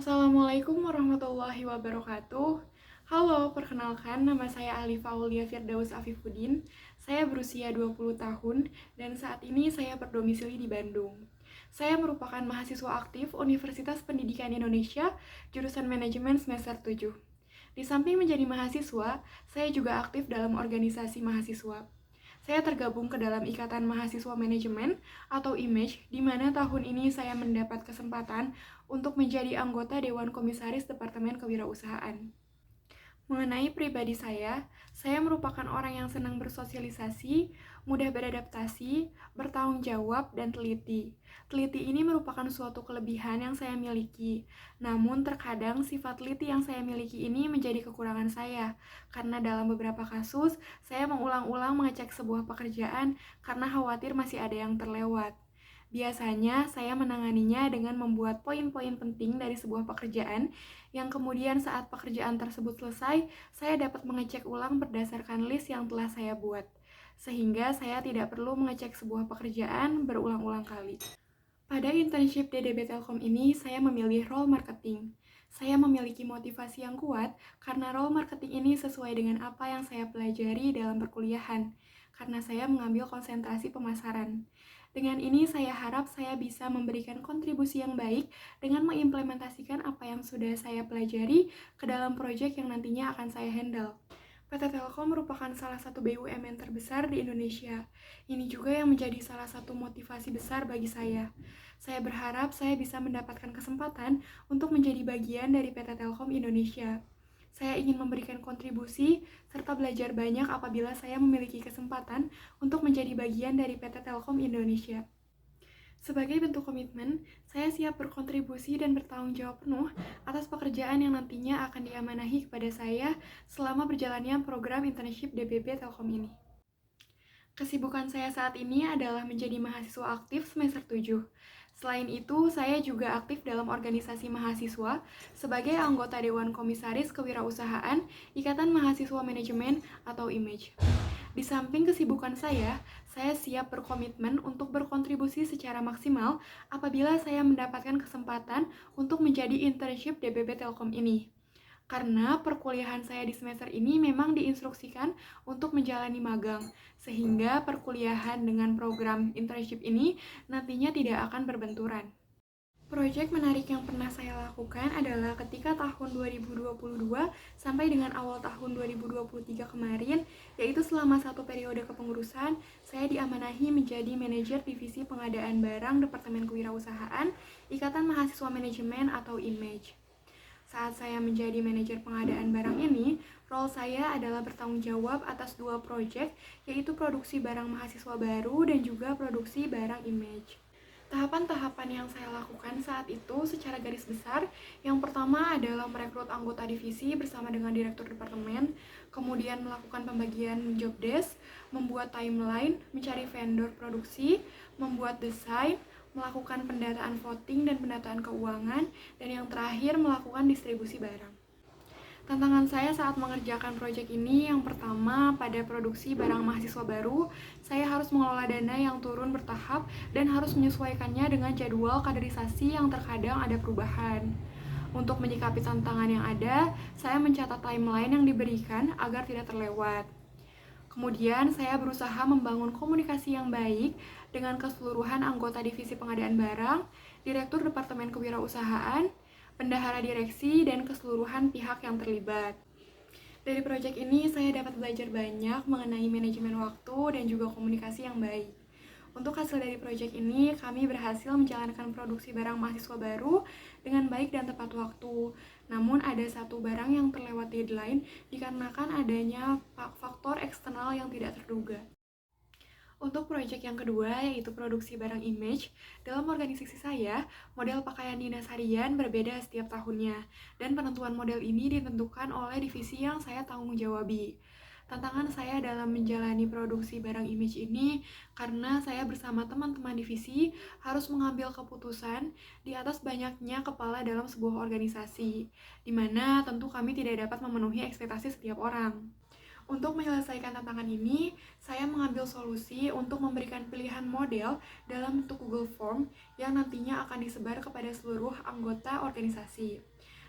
Assalamualaikum warahmatullahi wabarakatuh. Halo, perkenalkan nama saya Alifa Aulia Firdaus Afifuddin. Saya berusia 20 tahun dan saat ini saya berdomisili di Bandung. Saya merupakan mahasiswa aktif Universitas Pendidikan Indonesia, jurusan Manajemen semester 7. Di samping menjadi mahasiswa, saya juga aktif dalam organisasi mahasiswa. Saya tergabung ke dalam Ikatan Mahasiswa Manajemen atau IMAGE, di mana tahun ini saya mendapat kesempatan untuk menjadi anggota Dewan Komisaris Departemen Kewirausahaan. Mengenai pribadi saya merupakan orang yang senang bersosialisasi, mudah beradaptasi, bertanggung jawab, dan teliti. Teliti ini merupakan suatu kelebihan yang saya miliki. Namun terkadang sifat teliti yang saya miliki ini menjadi kekurangan saya, karena dalam beberapa kasus saya mengulang-ulang mengecek sebuah pekerjaan karena khawatir masih ada yang terlewat. Biasanya saya menanganinya dengan membuat poin-poin penting dari sebuah pekerjaan yang kemudian saat pekerjaan tersebut selesai, saya dapat mengecek ulang berdasarkan list yang telah saya buat. Sehingga saya tidak perlu mengecek sebuah pekerjaan berulang-ulang kali. Pada internship DDB Telkom ini, saya memilih role marketing. Saya memiliki motivasi yang kuat karena role marketing ini sesuai dengan apa yang saya pelajari dalam perkuliahan, karena saya mengambil konsentrasi pemasaran. Dengan ini, saya harap saya bisa memberikan kontribusi yang baik dengan mengimplementasikan apa yang sudah saya pelajari ke dalam proyek yang nantinya akan saya handle. PT Telkom merupakan salah satu BUMN terbesar di Indonesia. Ini juga yang menjadi salah satu motivasi besar bagi saya. Saya berharap saya bisa mendapatkan kesempatan untuk menjadi bagian dari PT Telkom Indonesia. Saya ingin memberikan kontribusi serta belajar banyak apabila saya memiliki kesempatan untuk menjadi bagian dari PT Telkom Indonesia. Sebagai bentuk komitmen, saya siap berkontribusi dan bertanggung jawab penuh atas pekerjaan yang nantinya akan diamanahi kepada saya selama berjalannya program internship DBB Telkom ini. Kesibukan saya saat ini adalah menjadi mahasiswa aktif semester 7. Selain itu, saya juga aktif dalam organisasi mahasiswa sebagai anggota Dewan Komisaris Kewirausahaan Ikatan Mahasiswa Manajemen atau IMAGE. Di samping kesibukan saya siap berkomitmen untuk berkontribusi secara maksimal apabila saya mendapatkan kesempatan untuk menjadi internship DBB Telkom ini. Karena perkuliahan saya di semester ini memang diinstruksikan untuk menjalani magang, sehingga perkuliahan dengan program internship ini nantinya tidak akan berbenturan. Proyek menarik yang pernah saya lakukan adalah ketika tahun 2022 sampai dengan awal tahun 2023 kemarin, yaitu selama satu periode kepengurusan, saya diamanahi menjadi manajer divisi pengadaan barang Departemen Kewirausahaan Ikatan Mahasiswa Manajemen atau IMAGE. Saat saya menjadi manajer pengadaan barang ini, role saya adalah bertanggung jawab atas dua proyek, yaitu produksi barang mahasiswa baru dan juga produksi barang IMAGE. Tahapan-tahapan yang saya lakukan saat itu secara garis besar, yang pertama adalah merekrut anggota divisi bersama dengan direktur departemen, kemudian melakukan pembagian job desk, membuat timeline, mencari vendor produksi, membuat desain, melakukan pendataan voting dan pendataan keuangan, dan yang terakhir melakukan distribusi barang. Tantangan saya saat mengerjakan proyek ini yang pertama pada produksi barang mahasiswa baru, saya harus mengelola dana yang turun bertahap dan harus menyesuaikannya dengan jadwal kaderisasi yang terkadang ada perubahan. Untuk menyikapi tantangan yang ada, saya mencatat timeline yang diberikan agar tidak terlewat. Kemudian saya berusaha membangun komunikasi yang baik dengan keseluruhan anggota divisi pengadaan barang, direktur departemen kewirausahaan, bendahara direksi, dan keseluruhan pihak yang terlibat. Dari proyek ini saya dapat belajar banyak mengenai manajemen waktu dan juga komunikasi yang baik. Untuk hasil dari proyek ini, kami berhasil menjalankan produksi barang mahasiswa baru dengan baik dan tepat waktu. Namun ada satu barang yang terlewat deadline dikarenakan adanya faktor eksternal yang tidak terduga. Untuk proyek yang kedua, yaitu produksi barang IMAGE, dalam organisasi saya, model pakaian dinas harian berbeda setiap tahunnya, dan penentuan model ini ditentukan oleh divisi yang saya tanggung jawabi. Tantangan saya dalam menjalani produksi barang IMAGE ini karena saya bersama teman-teman divisi harus mengambil keputusan di atas banyaknya kepala dalam sebuah organisasi, di mana tentu kami tidak dapat memenuhi ekspektasi setiap orang. Untuk menyelesaikan tantangan ini, saya mengambil solusi untuk memberikan pilihan model dalam bentuk Google Form yang nantinya akan disebar kepada seluruh anggota organisasi.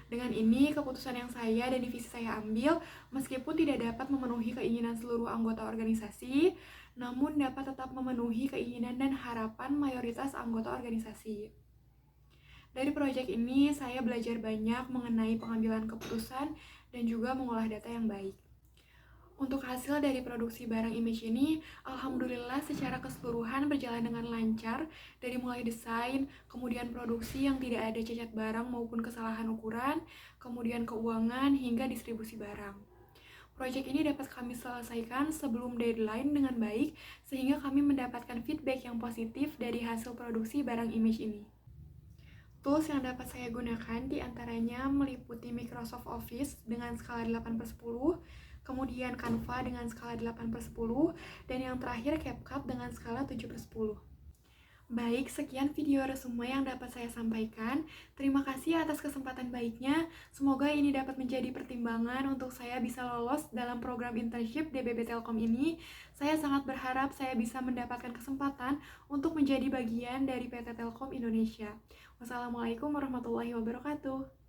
Dengan ini, keputusan yang saya dan divisi saya ambil, meskipun tidak dapat memenuhi keinginan seluruh anggota organisasi, namun dapat tetap memenuhi keinginan dan harapan mayoritas anggota organisasi. Dari proyek ini, saya belajar banyak mengenai pengambilan keputusan dan juga mengolah data yang baik. Untuk hasil dari produksi barang image ini, alhamdulillah secara keseluruhan berjalan dengan lancar, dari mulai desain, kemudian produksi yang tidak ada cacat barang maupun kesalahan ukuran, kemudian keuangan hingga distribusi barang. Proyek ini dapat kami selesaikan sebelum deadline dengan baik, sehingga kami mendapatkan feedback yang positif dari hasil produksi barang image ini. Tools yang dapat saya gunakan diantaranya meliputi Microsoft Office dengan skala 8/10, kemudian Canva dengan skala 8/10, dan yang terakhir CapCut dengan skala 7/10. Baik, sekian video resume yang dapat saya sampaikan. Terima kasih atas kesempatan baiknya. Semoga ini dapat menjadi pertimbangan untuk saya bisa lolos dalam program internship DBB Telkom ini. Saya sangat berharap saya bisa mendapatkan kesempatan untuk menjadi bagian dari PT Telkom Indonesia. Wassalamualaikum warahmatullahi wabarakatuh.